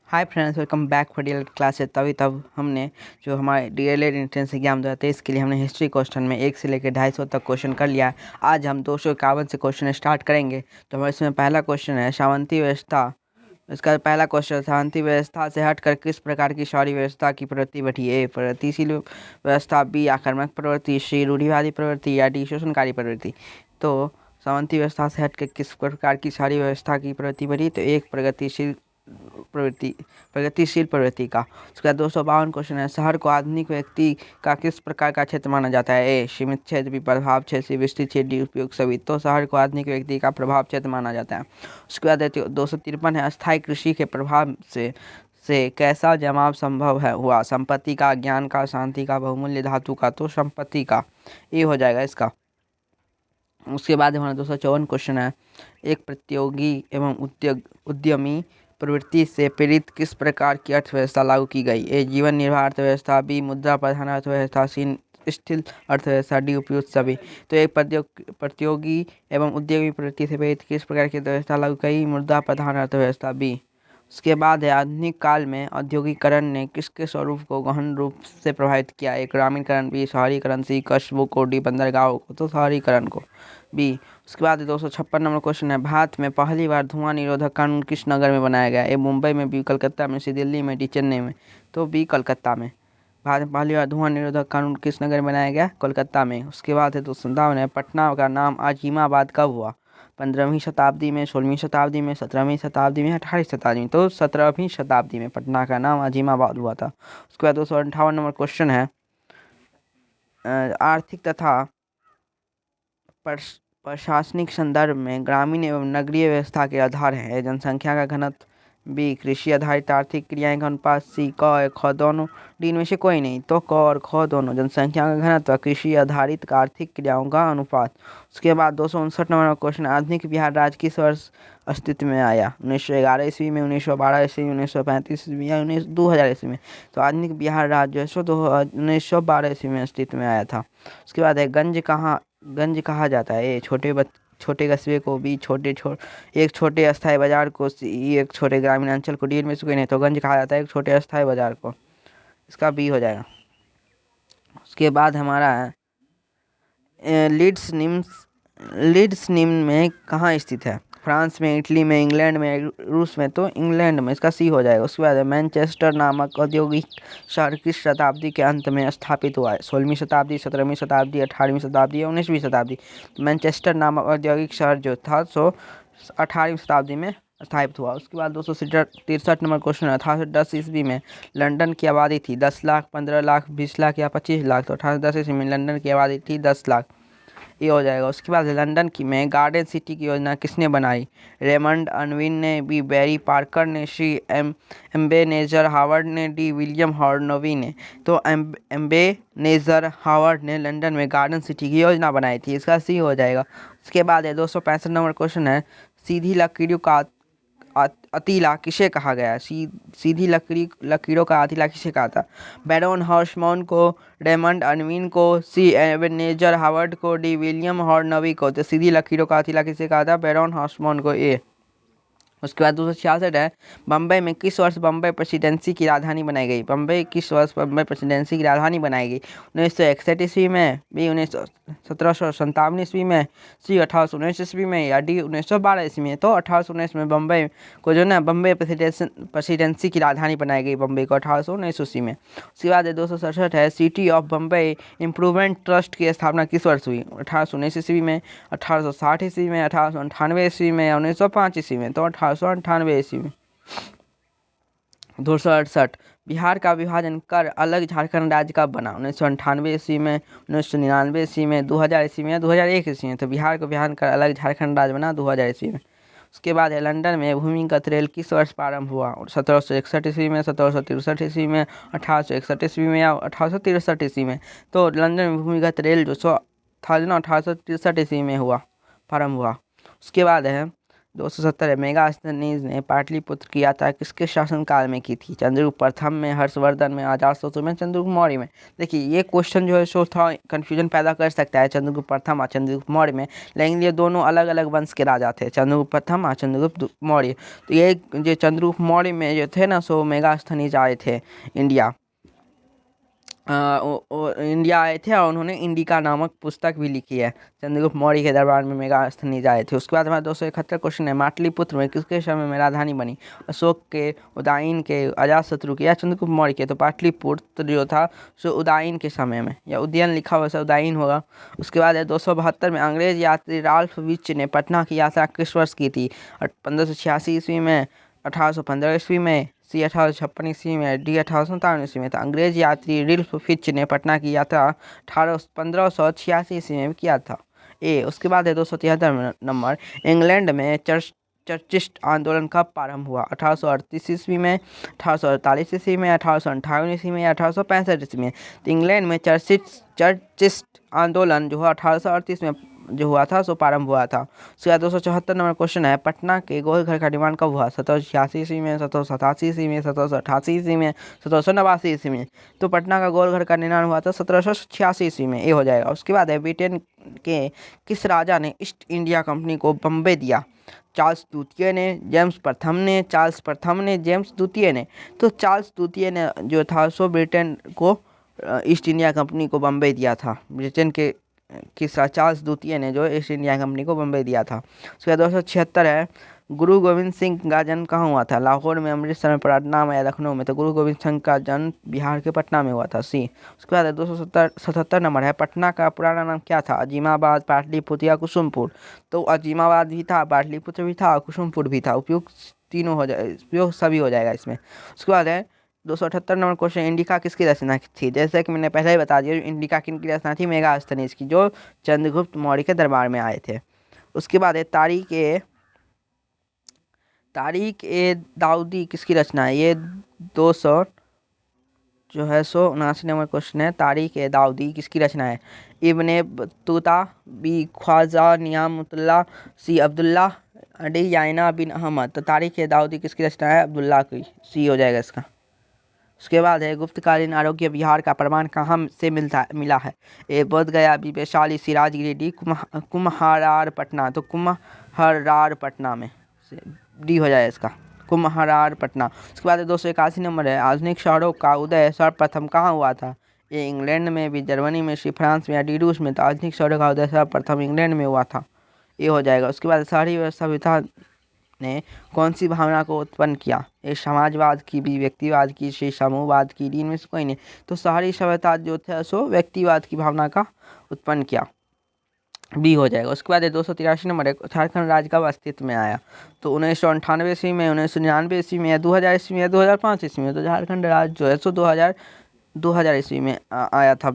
Hi friends, welcome back for DElEd classes. तब हमने जो हमारे डीएलएड एंट्रेंस एग्जाम 2023 के लिए हमने हिस्ट्री क्वेश्चन में 1 से लेकर 250 तक क्वेश्चन कर लिया है। आज हम 251 से क्वेश्चन स्टार्ट करेंगे। तो हमारे इसमें पहला क्वेश्चन है सामंती व्यवस्था। इसका पहला क्वेश्चन, सामंती व्यवस्था से हटकर किस प्रकार की शौर्य व्यवस्था की प्रवृत्ति बढ़ी? ए प्रगतिशील व्यवस्था, बी आक्रामक प्रवृत्ति, सी रूढ़िवादी प्रवृत्ति या डी शोषणकारी प्रवृत्ति। तो सामंती व्यवस्था से हटकर किस प्रकार की शौर्य व्यवस्था की प्रवृत्ति बढ़ी? तो एक प्रगतिशील प्रवृत्ति का। उसके बाद 252 क्वेश्चन है, शहर को आधुनिक व्यक्ति का किस प्रकार का क्षेत्र माना जाता है? ए सीमित क्षेत्र, बी प्रभाव क्षेत्र, सी विस्तृत क्षेत्र, डी उपयोग सभी। तो शहर को आधुनिक व्यक्ति का प्रभाव क्षेत्र माना जाता है। उसके बाद 253 है, अस्थायी कृषि के प्रभाव से कैसा जमाव संभव है हुआ? संपत्ति का, ज्ञान का, शांति का, बहुमूल्य धातु का। तो संपत्ति का, ये हो जाएगा इसका। उसके बाद हमारा 254 क्वेश्चन है, एक प्रतियोगी एवं उद्यमी प्रवृत्ति से प्रेरित किस प्रकार की अर्थव्यवस्था लागू की गई? ए जीवन निर्वाह अर्थव्यवस्था, बी मुद्रा प्रधान अर्थव्यवस्था, सी स्थिर अर्थव्यवस्था, डी उपयुक्त सभी। तो एक प्रतियोगी एवं उद्यमी प्रवृत्ति से प्रेरित किस प्रकार की अर्थव्यवस्था लागू की? मुद्रा प्रधान अर्थव्यवस्था, बी। उसके बाद है, आधुनिक काल में औद्योगिकरण ने किसके स्वरूप को गहन रूप से प्रभावित किया? एक ग्रामीणकरण, बी शहरीकरण, सी कस्बों को, डी बंदरगाहों को। तो शहरीकरण को, बी। उसके बाद 256 नंबर क्वेश्चन है, भारत में पहली बार धुआं निरोधक कानून किस नगर में बनाया गया? ए मुंबई में, बी कलकत्ता में, सी दिल्ली में, डी चेन्नई में। तो बी कलकत्ता में। भारत में पहली बार धुआं निरोधक कानून किस नगर में बनाया गया? कोलकाता में। उसके बाद है 257 है, पटना का नाम अजीमाबाद कब हुआ? 15वीं शताब्दी में, 16वीं शताब्दी में, 17वीं शताब्दी में, 18वीं शताब्दी में। तो 17वीं शताब्दी में पटना का नाम अजीमाबाद हुआ था। उसके बाद 258 नंबर क्वेश्चन है, आर्थिक तथा प्रशासनिक संदर्भ में ग्रामीण एवं नगरीय व्यवस्था के आधार हैं? जनसंख्या का घनत्व, बी कृषि आधारित आर्थिक क्रियाएं का अनुपात, सी क और ख दोनों, डी इनमें से कोई नहीं। तो क और ख दोनों, जनसंख्या का घनत्व, कृषि आधारित आर्थिक क्रियाओं का अनुपात। उसके बाद 259 नंबर क्वेश्चन, आधुनिक बिहार राज्य किस वर्ष अस्तित्व में आया? 1911 ईस्वी में, 1912 ईस्वी में, 1935 ईस्वी या 2000 ईस्वी में। तो आधुनिक बिहार राज्य जो है 1912 ईस्वी में अस्तित्व में आया था। उसके बाद है, गंज कहा जाता है? ए छोटे कस्बे को, बी एक छोटे अस्थायी बाजार को, सी एक छोटे ग्रामीण अंचल को, डी में से कोई नहीं। तो गंज कहा जाता है एक छोटे अस्थायी बाजार को। इसका बी हो जाएगा। उसके बाद हमारा है, लीड्स निम्न में कहाँ स्थित है? फ्रांस में, इटली में, इंग्लैंड में, रूस में। तो इंग्लैंड में। इसका सी हो जाएगा। उसके बाद मैनचेस्टर नामक औद्योगिक शहर किस शताब्दी के अंत में स्थापित हुआ है? 16वीं शताब्दी, 17वीं शताब्दी, 18वीं शताब्दी या 19वीं शताब्दी। मैनचेस्टर नामक औद्योगिक शहर जो था सो 18वीं शताब्दी में स्थापित हुआ। उसके बाद 263 नंबर क्वेश्चन है, 1810 ईस्वी में लंदन की आबादी थी 10 लाख, 15 लाख, 20 लाख या 25 लाख। तो 1810 ईस्वी में लंदन की आबादी थी 10 लाख, ये हो जाएगा। उसके बाद लंदन की में गार्डन सिटी की योजना किसने बनाई? रेमंड अनविन ने, बी बैरी पार्कर ने, सी एम्बेनेजर हावर्ड ने, डी विलियम हॉर्नवी ने। तो एम्बेनेजर हावर्ड ने लंदन में गार्डन सिटी की योजना बनाई थी। इसका सी हो जाएगा। उसके बाद है 265 नंबर क्वेश्चन है, सीधी लकीरों का अतीला किसे कहा गया? सीधी लकीरों का अतीला किसे कहा था? बैरोन हॉर्समोन को, रेमंड अनविन को, सी एबेनेजर हावर्ड को, डी विलियम हॉर्नवी को। तो सीधी लकीरों का अतीला किसे कहा था? बैरोन हॉर्समोन को, ए। उसके बाद 266 है, बम्बई में किस वर्ष बम्बई प्रेसिडेंसी की राजधानी बनाई गई? बम्बई किस वर्ष बम्बई प्रेसिडेंसी की राजधानी बनाई गई? 1961 ईस्वी में, बी 1757 ईस्वी में, सी 1819 ईस्वी में या डी 1912 ईस्वी में। तो 1819 में बम्बई को जो ना बम्बई प्रेसिडेंसी की राजधानी बनाई गई, बम्बई को 1819 ईस्वी में। उसके बाद 267 है, city of Bombay improvement trust की स्थापना किस वर्ष हुई? 1819 ईस्वी में, 1860 ईस्वी में, 1898 ईस्वी में या 1905 ईस्वी में। तो 1898 ईस्वी में। 268, बिहार का विभाजन कर अलग झारखंड राज्य कब बना? 1998 ईस्वी में, 1999 ईस्वी में, 2000 ईस्वी में या 2001 ईस्वी में। तो बिहार का विभाजन कर अलग झारखंड राज्य बना 2000 ईस्वी में। उसके बाद है, लंदन में भूमिगत रेल किस वर्ष प्रारंभ हुआ? 1761 ईस्वी में, 1763 ईस्वी में, 1861 ईस्वी में या 1863 ईस्वी में। तो लंदन में भूमिगत रेल जो था ना 1863 ईस्वी में प्रारंभ हुआ। उसके बाद है, 270 है मेगास्थनीज ने पाटलिपुत्र की यात्रा किसके शासनकाल में की थी? चंद्रगुप्त प्रथम में, हर्षवर्धन में, अजातशत्रु में, चंद्रगुप्त मौर्य में। देखिए ये क्वेश्चन जो है सो थोड़ा कन्फ्यूजन पैदा कर सकता है चंद्रगुप्त प्रथम और चंद्रगुप्त मौर्य में, लेकिन ये दोनों अलग अलग वंश के राजा थे, चंद्रगुप्त प्रथम और चंद्रगुप्त मौर्य। तो ये जो चंद्रगुप्त मौर्य में जो थे ना सो मेगास्थनीज आए थे इंडिया, इंडिया आए थे और उन्होंने इंडिका नामक पुस्तक भी लिखी है। चंद्रगुप्त मौर्य के दरबार में मेगास्थनीज आए थे। उसके बाद हमारा 271 क्वेश्चन है पाटलिपुत्र में किसके समय में राजधानी बनी? अशोक के, उदयन के, अजातशत्रु के या चंद्रगुप्त मौर्य के? तो पाटलिपुत्र जो था सो उदयन के समय में, या उदयन लिखा हुआ उदयन होगा। उसके बाद है 272 में अंग्रेज यात्री राल्फ विच ने पटना की यात्रा किस वर्ष की थी? 1586 ईस्वी में, 1815 ईस्वी में, सी 1856 ईस्वी में, डी 1857 ईस्वी में। तो अंग्रेज यात्री रिल्फ फिच ने पटना की यात्रा 1586 ईस्वी में किया था। ए। उसके बाद है 273 नंबर, इंग्लैंड में चर्चिस्ट आंदोलन कब प्रारंभ हुआ? 1838 ईस्वी में, 1848 ईस्वी में, 1858 ईस्वी में या 1865 ईस्वी में? तो इंग्लैंड में चर्चिस्ट आंदोलन जो हुआ 1838 में जो हुआ था सो प्रारंभ हुआ था। उसके बाद 274 नंबर क्वेश्चन है पटना के गोलघर का निर्माण कब हुआ? 1786 ईस्वी में, 1787 ईस्वी में, 1788 ईस्वी में, 1789 ईस्वी में? तो पटना का गोलघर का निर्माण हुआ था 1786 ईस्वी में, ये हो जाएगा। उसके बाद है ब्रिटेन के किस राजा ने ईस्ट इंडिया कंपनी को बम्बे दिया? चार्ल्स द्वितीय ने, जेम्स प्रथम ने, चार्ल्स प्रथम ने, जेम्स द्वितीय ने? तो चार्ल्स द्वितीय ने जो था सो ब्रिटेन को ईस्ट इंडिया कंपनी को बम्बई दिया था। ब्रिटेन के किसा चार्ल्स द्वितीय ने जो ईस्ट इंडिया कंपनी को बम्बई दिया था। उसके बाद 276 है गुरु गोविंद सिंह का जन्म कहाँ हुआ था? लाहौर में, अमृतसर में, पटना में या लखनऊ में? तो गुरु गोविंद सिंह का जन्म बिहार के पटना में हुआ था, सी। उसके बाद 277 नंबर है पटना का पुराना नाम क्या था? अजीमाबाद, पाटलिपुत्र या कुसुमपुर? तो अजीमाबाद भी था, पाटलिपुत्र भी था और कुसुमपुर भी था। उपयुक्त तीनों हो जाए, उपयोग सभी हो जाएगा इसमें। उसके बाद है 278 नंबर क्वेश्चन, इंडिका किसकी रचना थी? जैसे कि मैंने पहले ही बता दिया, इंडिका किनकी रचना थी? मेगास्थनीज की, जो चंद्रगुप्त मौर्य के दरबार में आए थे। उसके बाद है तारीख ए दाऊदी किसकी रचना है? ये 200 जो है 179 नंबर क्वेश्चन है, तारीख ए दाऊदी किसकी रचना है? Ibn Battuta, B Khwaja Niyamatullah, सी अब्दुल्ला, डी याइना बिन अहमद? तो तारीख ए दाऊदी किसकी रचना है? अब्दुल्ला की, सी हो जाएगा इसका। उसके बाद है गुप्तकालीन आरोग्य विहार का प्रमाण कहाँ से मिला है? ए बोध गया, बी वैशाली, सी राजगिरी, डी कुम्हरार पटना? तो कुम्हरार पटना में से डी हो जाए इसका, कुम्हरार पटना। उसके बाद 281 नंबर है आधुनिक शहरों का उदय सर्वप्रथम कहाँ हुआ था? ए इंग्लैंड में, बी जर्मनी में, सी फ्रांस में या डी रूस में? तो आधुनिक शहरों का उदय सर्वप्रथम इंग्लैंड में हुआ था, ये हो जाएगा। उसके बाद शहरी व्यवस्था ने कौन सी भावना को उत्पन्न किया? ए समाजवाद की, बी व्यक्तिवाद की, सी समूहवाद की, डी में से कोई नहीं? तो शहरी सभ्यता जो थे सो व्यक्तिवाद की भावना का उत्पन्न किया, बी हो जाएगा। उसके बाद 283 नंबर है झारखंड राज्य कब अस्तित्व में आया? तो 1998 ईस्वी में, 1999 ईस्वी में या 2000 ईस्वी में या 2005 ईस्वी में? तो झारखंड राज्य जो है सो 2000 ईस्वी में आया था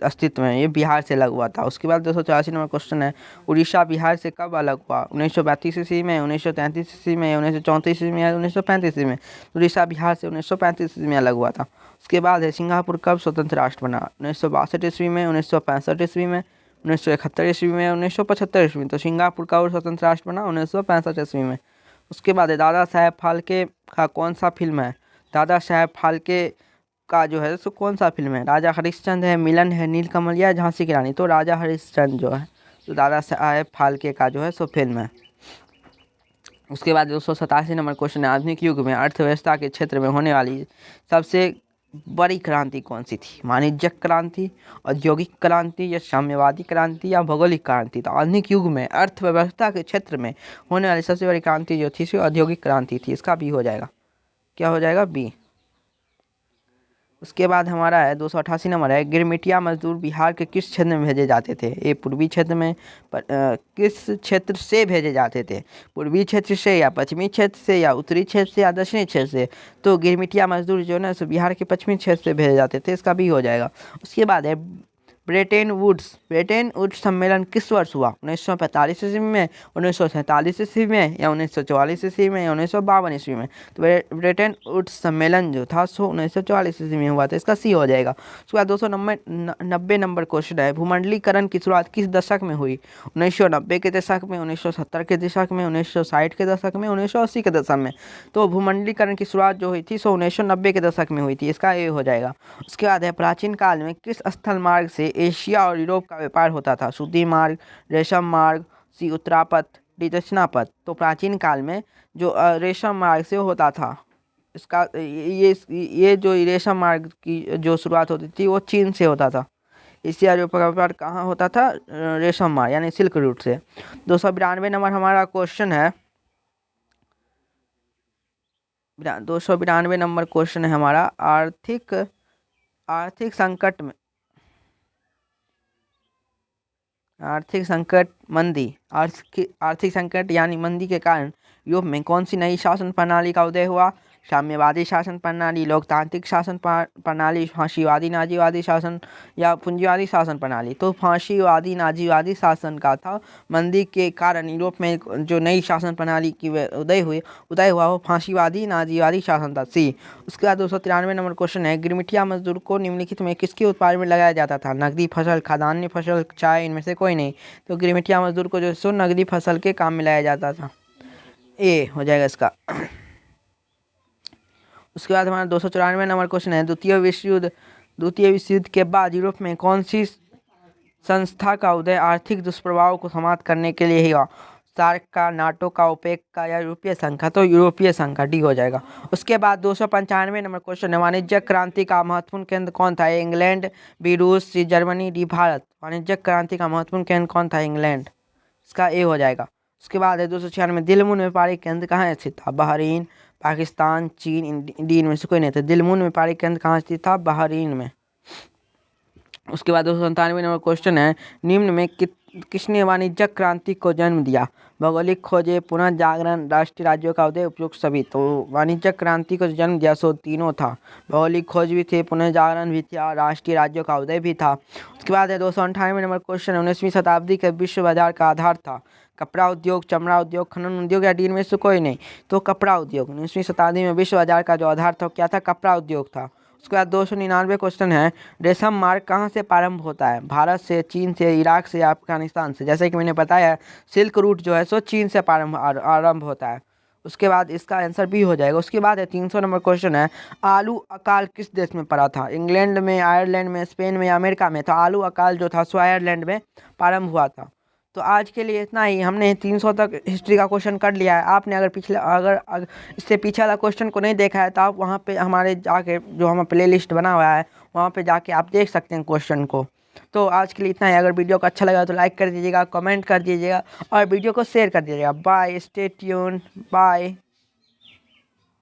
अस्तित्व में, ये बिहार से अलग हुआ था। उसके बाद 284 नंबर क्वेश्चन है उड़ीसा बिहार से कब अलग हुआ? 1932 ईस्वी में, 1933 ईस्वी में, 1934 ईस्वी में या 1935 ईस्वी में? उड़ीसा बिहार से 1935 ईस्वी में अलग हुआ था। उसके बाद है सिंगापुर कब स्वतंत्र राष्ट्र बना? 1962 ईस्वी में, 1965 ईस्वी में, 1971 ईस्वी में, 1975 ईस्वी में? तो सिंगापुर का और स्वतंत्र राष्ट्र बना 1965 ईस्वी में। उसके बाद है दादा साहेब फाल्के का कौन सा फिल्म है? दादा साहेब फाल्के का जो है सो कौन सा फिल्म है? राजा हरिश्चंद्र है, मिलन है, नीलकमल या झांसी की रानी? तो राजा हरिश्चंद्र जो है तो दादा साहेब फाल्के का जो है सो फिल्म है। उसके बाद 287 नंबर क्वेश्चन है आधुनिक युग में अर्थव्यवस्था के क्षेत्र में होने वाली सबसे बड़ी क्रांति कौन सी थी? वाणिज्यिक क्रांति, औद्योगिक क्रांति या साम्यवादी क्रांति या भौगोलिक क्रांति? तो आधुनिक युग में अर्थव्यवस्था के क्षेत्र में होने वाली सबसे बड़ी क्रांति जो थी सो औद्योगिक क्रांति थी, इसका बी हो जाएगा। क्या हो जाएगा? बी। उसके बाद हमारा है 288 नंबर है गिरमिटिया मजदूर बिहार के किस क्षेत्र में भेजे जाते थे? ए पूर्वी क्षेत्र में, किस क्षेत्र से भेजे जाते थे? पूर्वी क्षेत्र से या पश्चिमी क्षेत्र से या उत्तरी क्षेत्र से या दक्षिणी क्षेत्र से? तो गिरमिटिया मजदूर जो है ना सो बिहार के पश्चिमी क्षेत्र से भेजे जाते थे, इसका भी हो जाएगा। उसके बाद है ब्रेटन वुड्स सम्मेलन किस वर्ष हुआ? 1945 ईस्वी में, 1947 ईस्वी में, या 1944 ईस्वी में, या 1952 ईस्वी में? तो ब्रेटन वुड्स सम्मेलन जो था सो 1944 ईस्वी में हुआ था, इसका सी हो जाएगा। उसके बाद 290 नंबर क्वेश्चन है, भूमंडलीकरण की शुरुआत किस दशक में हुई? 1990 के दशक में, 1970 के दशक में, 1960 के दशक में, 1980 के दशक में? तो भूमंडलीकरण की शुरुआत जो हुई थी सो 1990 के दशक में हुई थी, इसका ए हो जाएगा। उसके बाद है, प्राचीन काल में किस स्थल मार्ग से एशिया और यूरोप का व्यापार होता था? सूती मार्ग, रेशम मार्ग, सी उत्तरापथ, डी दक्षिणापथ? तो प्राचीन काल में जो रेशम मार्ग से होता था, इसका ये जो रेशम मार्ग की जो शुरुआत होती थी वो चीन से होता था। एशिया यूरोप का व्यापार कहाँ होता था? रेशम मार्ग यानी सिल्क रूट से। 292 नंबर हमारा क्वेश्चन है, 292 नंबर क्वेश्चन है हमारा, आर्थिक संकट में आर्थिक संकट यानी मंदी के कारण यूरोप में कौन सी नई शासन प्रणाली का उदय हुआ? साम्यवादी शासन प्रणाली, लोकतांत्रिक शासन प्रणाली, फांसीवादी नाजीवादी शासन, या पूंजीवादी शासन प्रणाली? तो फांसीवादी नाजीवादी शासन का था। मंदी के कारण यूरोप में जो नई शासन प्रणाली की उदय हुआ वो फांसीवादी नाजीवादी शासन था, सी। उसके बाद 293 नंबर क्वेश्चन है, गिरमिटिया मजदूर को निम्नलिखित में किसके उत्पादन में लगाया जाता था? नकदी फसल, खाद्यान्न फसल, चाय, इनमें से कोई नहीं। तो गिरमिटिया मजदूर को जो सो नकदी फसल के काम में लाया जाता था, ए हो जाएगा इसका। उसके बाद हमारा 294 नंबर क्वेश्चन है, द्वितीय विश्व युद्ध के बाद यूरोप में कौन सी संस्था का उदय आर्थिक दुष्प्रभाव को समाप्त करने के लिए हुआ? सार्क का, नाटो का, ओपेक का, या यूरोपीय संघ का? तो यूरोपीय संघ का, डी हो जाएगा। उसके बाद 295 नंबर क्वेश्चन है, वाणिज्यिक क्रांति का महत्वपूर्ण केंद्र कौन था? इंग्लैंड, बी रूस, सी जर्मनी, डी भारत? वाणिज्यिक क्रांति का महत्वपूर्ण केंद्र कौन था? इंग्लैंड, इसका ए हो जाएगा। उसके बाद है 296, दिलमुन व्यापारिक केंद्र कहाँ स्थित था? बहरीन, पाकिस्तान, चीन, डी इनमें से कोई नहीं था। दिलमुन व्यापारिक केंद्र कहाँ स्थित था? बहरीन में। उसके बाद 297 नंबर क्वेश्चन है, निम्न में किसने वाणिज्यिक क्रांति को जन्म दिया? भौगोलिक खोजें, पुनः जागरण, राष्ट्रीय राज्यों का उदय, उपयुक्त सभी? तो वाणिज्यिक क्रांति को जन्म दिया सो तीनों था, भौगोलिक खोज भी थे, पुनः जागरण भी था, राष्ट्रीय राज्यों का उदय भी था। उसके बाद है 298 नंबर क्वेश्चन, 19वीं शताब्दी के विश्व बाजार का आधार था? कपड़ा उद्योग, चमड़ा उद्योग, खनन उद्योग, या डी में से कोई नहीं? तो कपड़ा उद्योग। 19वीं शताब्दी में विश्व बाजार का जो आधार था क्या था? कपड़ा उद्योग था। उसके बाद 299 क्वेश्चन है, रेशम मार्ग कहाँ से प्रारंभ होता है? भारत से, चीन से, इराक से, या अफगानिस्तान से? जैसे कि मैंने बताया सिल्क रूट जो है सो चीन से आरंभ होता है। उसके बाद इसका आंसर भी हो जाएगा। उसके बाद है 300 नंबर क्वेश्चन है, आलू अकाल किस देश में पड़ा था? इंग्लैंड में, आयरलैंड में, स्पेन में, या अमेरिका में? तो आलू अकाल जो था सो आयरलैंड में प्रारंभ हुआ था। तो आज के लिए इतना ही, हमने 300 तक हिस्ट्री का क्वेश्चन कर लिया है। आपने अगर इससे पीछे वाला क्वेश्चन को नहीं देखा है तो आप वहाँ पे हमारे जाके जो हमारा प्ले लिस्ट बना हुआ है वहाँ पे जाके आप देख सकते हैं क्वेश्चन को। तो आज के लिए इतना ही। अगर वीडियो को अच्छा लगा तो लाइक कर दीजिएगा, कमेंट कर दीजिएगा और वीडियो को शेयर कर दीजिएगा। Bye, stay tuned, bye.